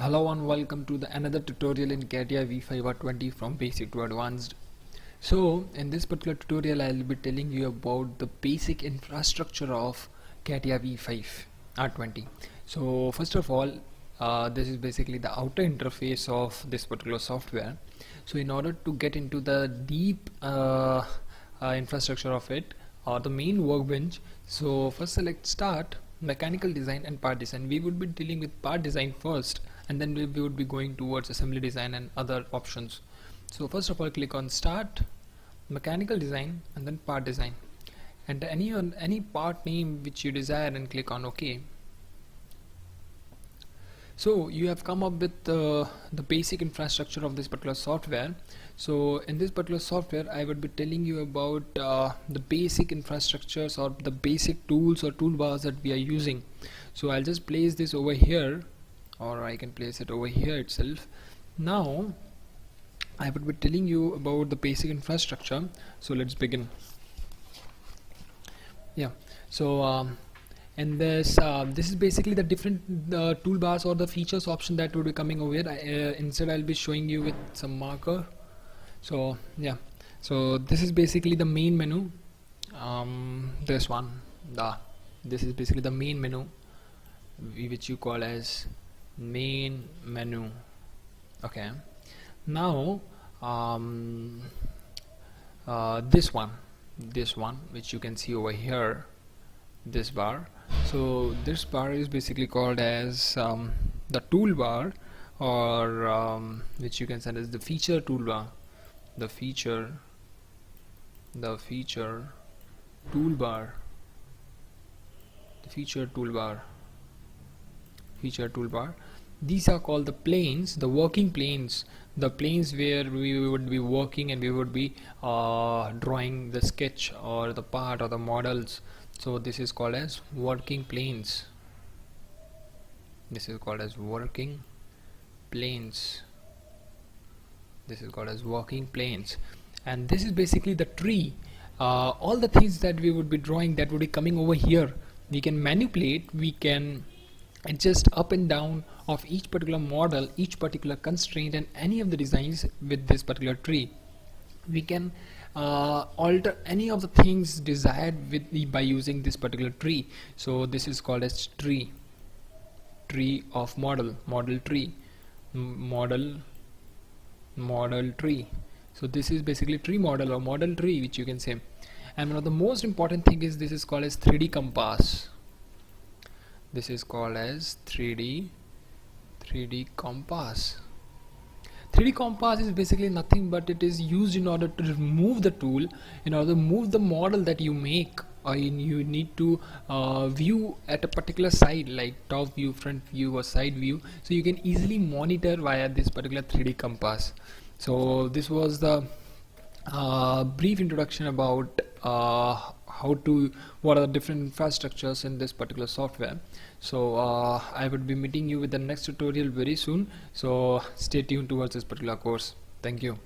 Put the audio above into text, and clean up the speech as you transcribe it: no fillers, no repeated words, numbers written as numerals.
Hello and welcome to another tutorial in CATIA V5 R20 from basic to advanced. So in this particular tutorial I'll be telling you about the basic infrastructure of CATIA V5 R20. So first of all, this is basically the outer interface of this particular software. So in order to get into the deep infrastructure of it, or the main workbench, so first select start, mechanical design and part design. We would be dealing with part design first, and then we would be going towards assembly design and other options. So first of all, click on start, mechanical design, and then part design, and any part name which you desire, and click on OK. So you have come up with the basic infrastructure of this particular software. So in this particular software I would be telling you about the basic infrastructures or the basic tools or toolbars that we are using. So I'll just place this over here, or I can place it over here itself. Now I would be telling you about the basic infrastructure. So let's begin. Yeah, so and this is basically the different toolbars or the features option that would be coming over here. Instead I'll be showing you with some marker. So yeah, so this is basically the main menu. This is basically the main menu, which you call as main menu. Okay, now this one which you can see over here, this bar. So this bar is basically called as the toolbar, or which you can send as the feature toolbar, the feature toolbar. These are called the planes, the working planes, the planes where we would be working and we would be drawing the sketch or the part or the models. So this is called as working planes. This is called as working planes. And this is basically the tree. All the things that we would be drawing, that would be coming over here, we can manipulate, we can adjust up and down of each particular model, each particular constraint, and any of the designs with this particular tree. We can alter any of the things desired by using this particular tree. So this is called as tree of model tree. So this is basically tree model or model tree, which you can say. And one of the most important thing is this is called as 3D compass. This is called as 3D compass. 3D compass is basically nothing but it is used in order to move the tool, in order to move the model that you make, or you need to view at a particular side, like top view, front view, or side view. So you can easily monitor via this particular 3D compass. So this was the brief introduction about what are the different infrastructures in this particular software. So I would be meeting you with the next tutorial very soon, so stay tuned towards this particular course. Thank you.